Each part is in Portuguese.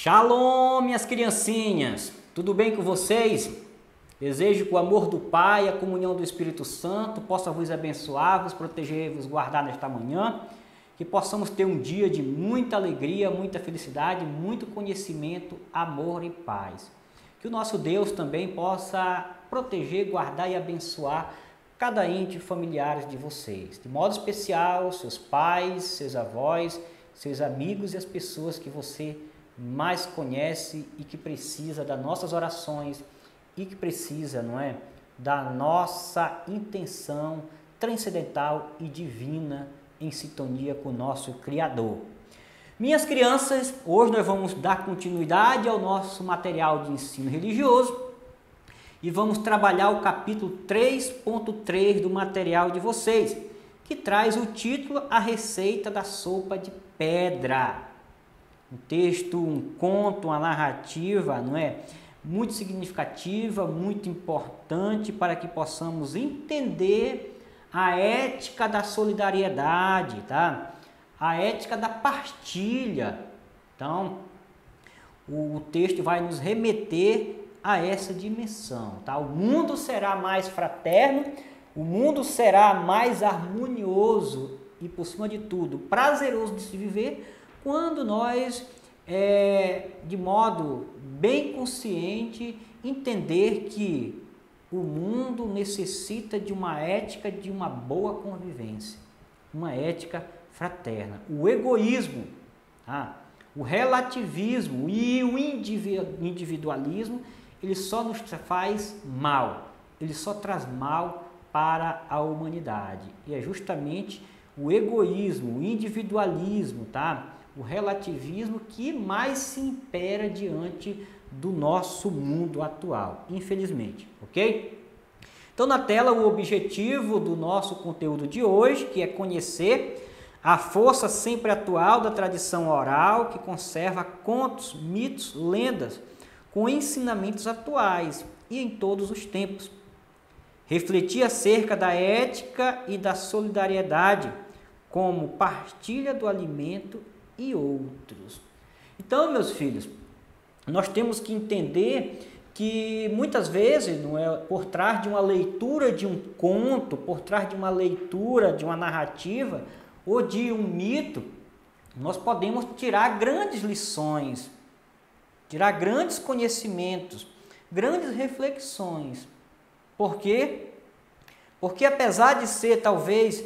Shalom, minhas criancinhas! Tudo bem com vocês? Desejo que o amor do Pai e a comunhão do Espírito Santo possa vos abençoar, vos proteger e vos guardar nesta manhã. Que possamos ter um dia de muita alegria, muita felicidade, muito conhecimento, amor e paz. Que o nosso Deus também possa proteger, guardar e abençoar cada ente e familiares de vocês. De modo especial, seus pais, seus avós, seus amigos e as pessoas que você mais conhece e que precisa das nossas orações e que precisa, não é, da nossa intenção transcendental e divina em sintonia com o nosso Criador. Minhas crianças, hoje nós vamos dar continuidade ao nosso material de ensino religioso e vamos trabalhar o capítulo 3.3 do material de vocês, que traz o título A Receita da Sopa de Pedra. Um texto, um conto, uma narrativa, não é? Muito significativa, muito importante para que possamos entender a ética da solidariedade, tá? A ética da partilha. Então, o texto vai nos remeter a essa dimensão, tá? O mundo será mais fraterno, o mundo será mais harmonioso e, por cima de tudo, prazeroso de se viver quando nós, de modo bem consciente, entender que o mundo necessita de uma ética de uma boa convivência, uma ética fraterna. O egoísmo, o relativismo e o individualismo, ele só nos faz mal, ele só traz mal para a humanidade. E é justamente o egoísmo, o individualismo, o relativismo que mais se impera diante do nosso mundo atual, infelizmente, ok? Então, na tela, o objetivo do nosso conteúdo de hoje, que é conhecer a força sempre atual da tradição oral, que conserva contos, mitos, lendas, com ensinamentos atuais e em todos os tempos. Refletir acerca da ética e da solidariedade, como partilha do alimento e outros. Então, meus filhos, nós temos que entender que muitas vezes, não é, por trás de uma leitura de um conto, por trás de uma leitura de uma narrativa ou de um mito, nós podemos tirar grandes lições, tirar grandes conhecimentos, grandes reflexões. Por quê? Porque apesar de ser talvez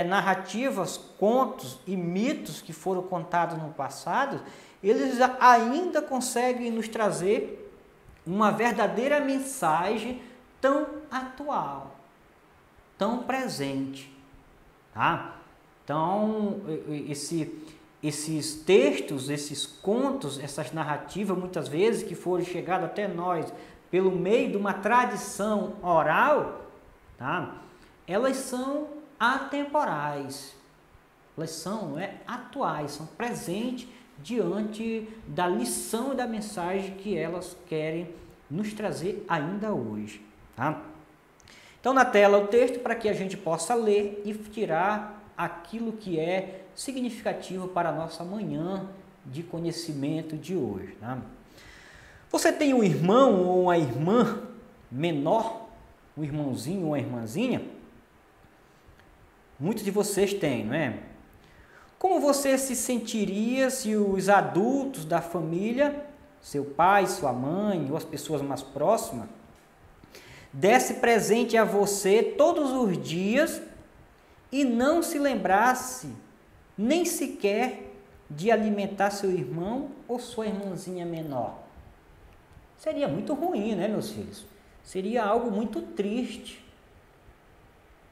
narrativas, contos e mitos que foram contados no passado, eles ainda conseguem nos trazer uma verdadeira mensagem tão atual, tão presente. Então, esses textos, esses contos, essas narrativas, muitas vezes que foram chegadas até nós pelo meio de uma tradição oral, elas são atemporais, elas são atuais, são presentes diante da lição e da mensagem que elas querem nos trazer ainda hoje. Então, na tela o texto para que a gente possa ler e tirar aquilo que é significativo para a nossa manhã de conhecimento de hoje. Você tem um irmão ou uma irmã menor, um irmãozinho ou uma irmãzinha? Muitos de vocês têm, não é? Como você se sentiria se os adultos da família, seu pai, sua mãe ou as pessoas mais próximas, desse presente a você todos os dias e não se lembrasse nem sequer de alimentar seu irmão ou sua irmãzinha menor? Seria muito ruim, né, meus filhos? Seria algo muito triste.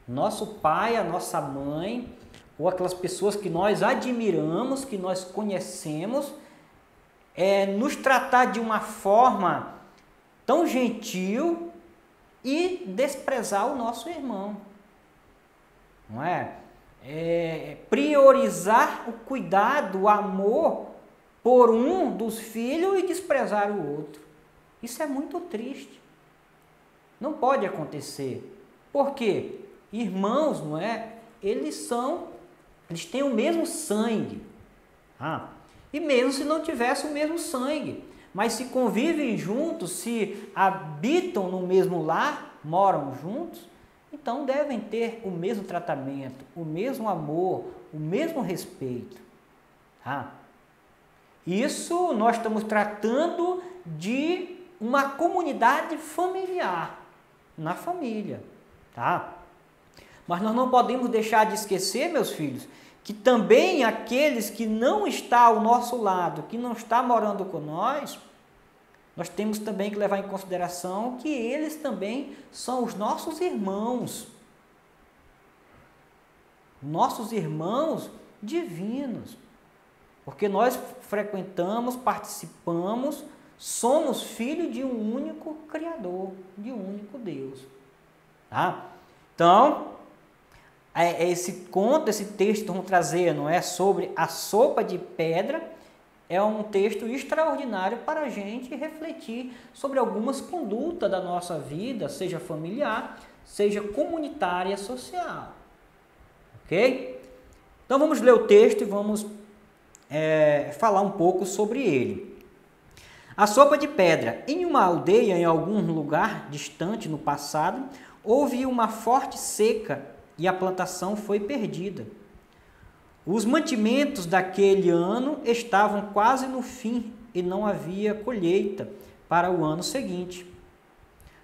Nosso pai, a nossa mãe, ou aquelas pessoas que nós admiramos, que nós conhecemos, nos tratar de uma forma tão gentil e desprezar o nosso irmão. Não é? Priorizar o cuidado, o amor por um dos filhos e desprezar o outro. Isso é muito triste. Não pode acontecer. Por quê? Irmãos, não é? Eles têm o mesmo sangue. E mesmo se não tivesse o mesmo sangue, mas se convivem juntos, se habitam no mesmo lar, moram juntos, então devem ter o mesmo tratamento, o mesmo amor, o mesmo respeito. Isso nós estamos tratando de uma comunidade familiar, na família, tá? Mas nós não podemos deixar de esquecer, meus filhos, que também aqueles que não estão ao nosso lado, que não estão morando com nós temos também que levar em consideração que eles também são os nossos irmãos divinos, porque nós frequentamos, participamos, somos filhos de um único Criador, de um único Deus. Tá? Então, esse conto, esse texto que vamos trazer, não é, sobre a sopa de pedra, é um texto extraordinário para a gente refletir sobre algumas condutas da nossa vida, seja familiar, seja comunitária, social. Ok? Então vamos ler o texto e vamos falar um pouco sobre ele. A sopa de pedra. Em uma aldeia, em algum lugar distante no passado, houve uma forte seca e a plantação foi perdida. Os mantimentos daquele ano estavam quase no fim e não havia colheita para o ano seguinte.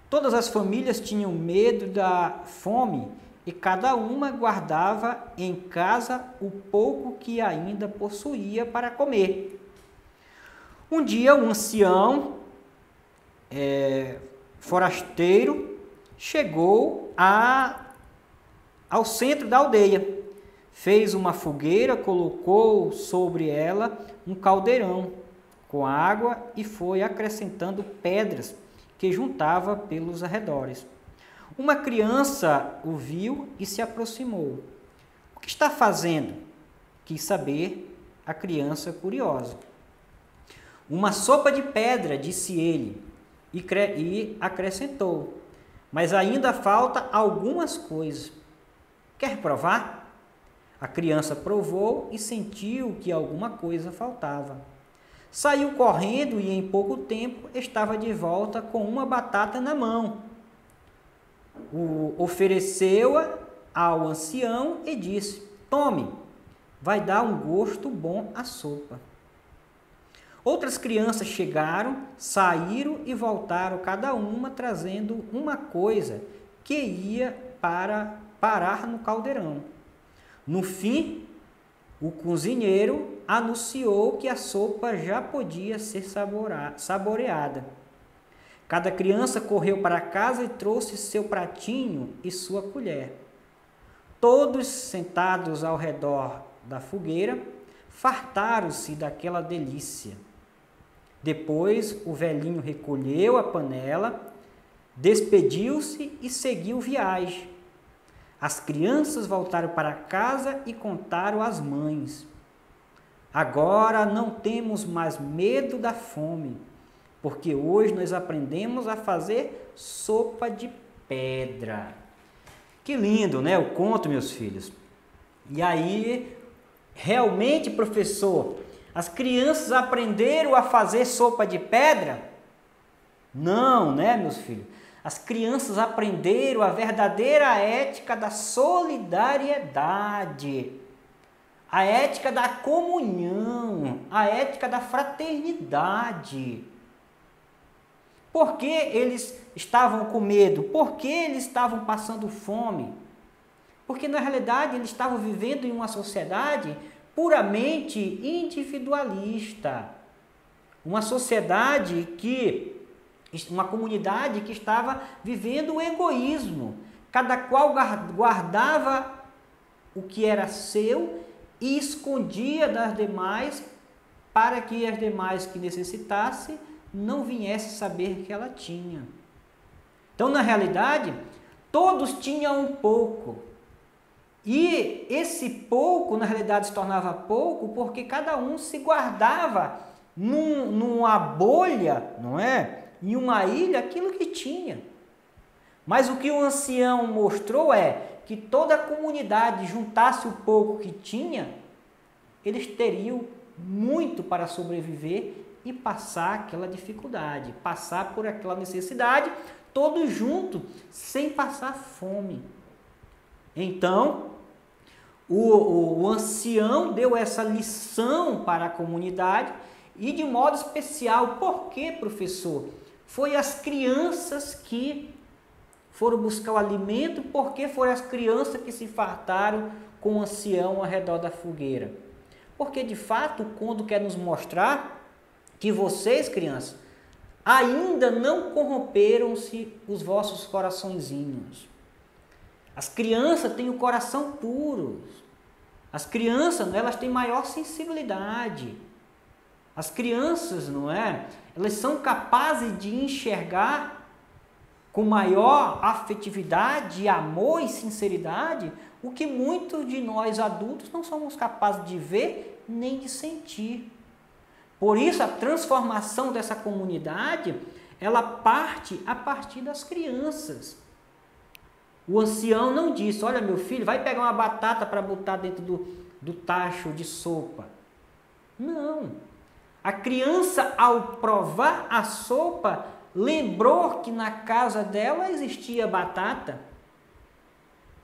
Todas as famílias tinham medo da fome e cada uma guardava em casa o pouco que ainda possuía para comer. Um dia, um ancião forasteiro chegou ao centro da aldeia. Fez uma fogueira, colocou sobre ela um caldeirão com água e foi acrescentando pedras que juntava pelos arredores. Uma criança o viu e se aproximou. O que está fazendo? Quis saber a criança curiosa. Uma sopa de pedra, disse ele, e acrescentou. Mas ainda falta algumas coisas. Quer provar? A criança provou e sentiu que alguma coisa faltava. Saiu correndo e em pouco tempo estava de volta com uma batata na mão. Ofereceu-a ao ancião e disse: tome, vai dar um gosto bom à sopa. Outras crianças chegaram, saíram e voltaram, cada uma trazendo uma coisa que ia parar no caldeirão. No fim, o cozinheiro anunciou que a sopa já podia ser saboreada. Cada criança correu para casa e trouxe seu pratinho e sua colher. Todos sentados ao redor da fogueira, fartaram-se daquela delícia. Depois o velhinho recolheu a panela, despediu-se e seguiu viagem. As crianças voltaram para casa e contaram às mães. Agora não temos mais medo da fome, porque hoje nós aprendemos a fazer sopa de pedra. Que lindo, né? O conto, meus filhos. E aí, realmente, professor, as crianças aprenderam a fazer sopa de pedra? Não, né, meus filhos? As crianças aprenderam a verdadeira ética da solidariedade, a ética da comunhão, a ética da fraternidade. Por que eles estavam com medo? Por que eles estavam passando fome? Porque, na realidade, eles estavam vivendo em uma sociedade puramente individualista. Uma sociedade uma comunidade que estava vivendo o egoísmo. Cada qual guardava o que era seu e escondia das demais para que as demais que necessitassem não viessem saber que ela tinha. Então, na realidade, todos tinham um pouco. E esse pouco, na realidade, se tornava pouco porque cada um se guardava numa bolha, não é? Em uma ilha, aquilo que tinha. Mas o que o ancião mostrou é que toda a comunidade juntasse o pouco que tinha, eles teriam muito para sobreviver e passar aquela dificuldade, passar por aquela necessidade, todos juntos, sem passar fome. Então, o ancião deu essa lição para a comunidade e de modo especial, por quê, professor? Foi as crianças que foram buscar o alimento, porque foram as crianças que se fartaram com o ancião ao redor da fogueira. Porque, de fato, o conto quer nos mostrar que vocês, crianças, ainda não corromperam-se os vossos coraçõezinhos. As crianças têm o coração puro. As crianças, elas têm maior sensibilidade. As crianças, não é? Elas são capazes de enxergar com maior afetividade, amor e sinceridade o que muitos de nós adultos não somos capazes de ver nem de sentir. Por isso, a transformação dessa comunidade, ela parte a partir das crianças. O ancião não disse, olha meu filho, vai pegar uma batata para botar dentro do tacho de sopa. Não. A criança, ao provar a sopa, lembrou que na casa dela existia batata.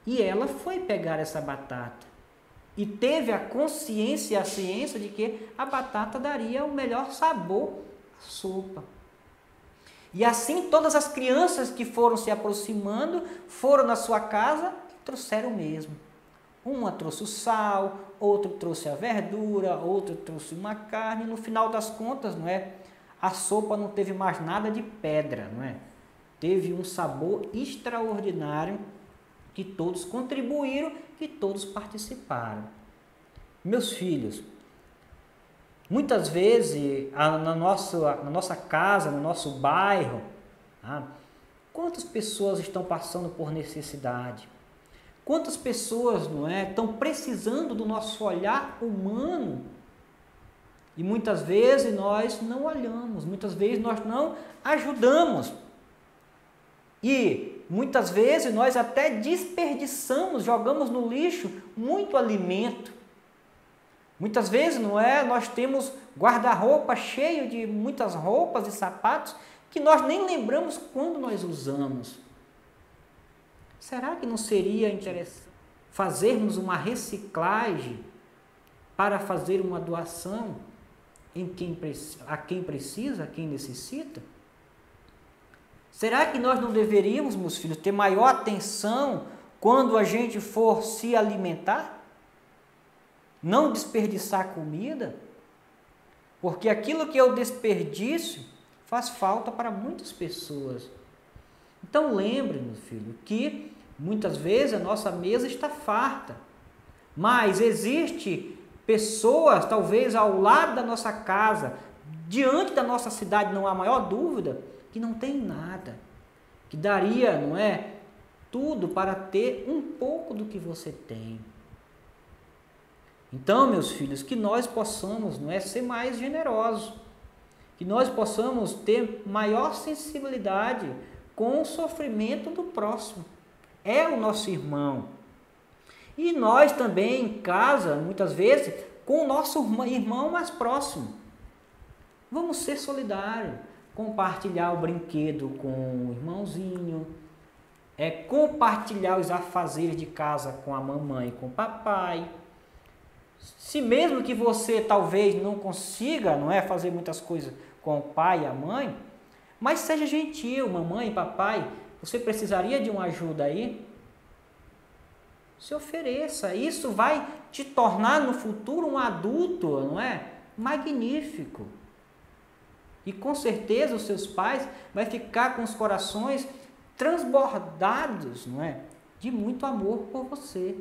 E ela foi pegar essa batata. E teve a consciência e a ciência de que a batata daria o melhor sabor à sopa. E assim todas as crianças que foram se aproximando, foram na sua casa e trouxeram o mesmo. Uma trouxe o sal, outro trouxe a verdura, outro trouxe uma carne. No final das contas, não é? A sopa não teve mais nada de pedra, não é? Teve um sabor extraordinário que todos contribuíram, que todos participaram. Meus filhos, muitas vezes na nossa casa, no nosso bairro, quantas pessoas estão passando por necessidade? Quantas pessoas, não é, estão precisando do nosso olhar humano? E muitas vezes nós não olhamos, muitas vezes nós não ajudamos. E muitas vezes nós até desperdiçamos, jogamos no lixo muito alimento. Muitas vezes, não é, nós temos guarda-roupa cheio de muitas roupas e sapatos que nós nem lembramos quando nós usamos. Será que não seria interessante fazermos uma reciclagem para fazer uma doação a quem precisa, a quem necessita? Será que nós não deveríamos, meus filhos, ter maior atenção quando a gente for se alimentar? Não desperdiçar comida? Porque aquilo que é o desperdício faz falta para muitas pessoas. Então lembre, meu filho, que muitas vezes a nossa mesa está farta, mas existe pessoas, talvez ao lado da nossa casa, diante da nossa cidade, não há maior dúvida, que não tem nada, que daria, não é, tudo para ter um pouco do que você tem. Então, meus filhos, que nós possamos, não é, ser mais generosos, que nós possamos ter maior sensibilidade com o sofrimento do próximo. É o nosso irmão. E nós também em casa, muitas vezes, com o nosso irmão mais próximo. Vamos ser solidários. Compartilhar o brinquedo com o irmãozinho, compartilhar os afazeres de casa com a mamãe e com o papai. Se mesmo que você talvez não consiga, não é, fazer muitas coisas com o pai e a mãe, mas seja gentil, mamãe e papai, você precisaria de uma ajuda aí? Se ofereça, isso vai te tornar no futuro um adulto, não é? Magnífico. E com certeza os seus pais vão ficar com os corações transbordados, não é? De muito amor por você,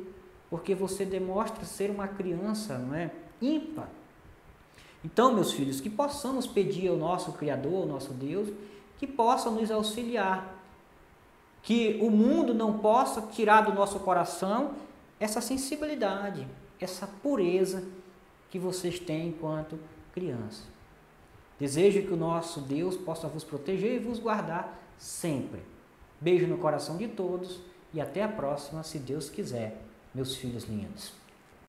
porque você demonstra ser uma criança, não é? Ímpar. Então, meus filhos, que possamos pedir ao nosso Criador, ao nosso Deus, que possa nos auxiliar, que o mundo não possa tirar do nosso coração essa sensibilidade, essa pureza que vocês têm enquanto crianças. Desejo que o nosso Deus possa vos proteger e vos guardar sempre. Beijo no coração de todos e até a próxima, se Deus quiser, meus filhos lindos.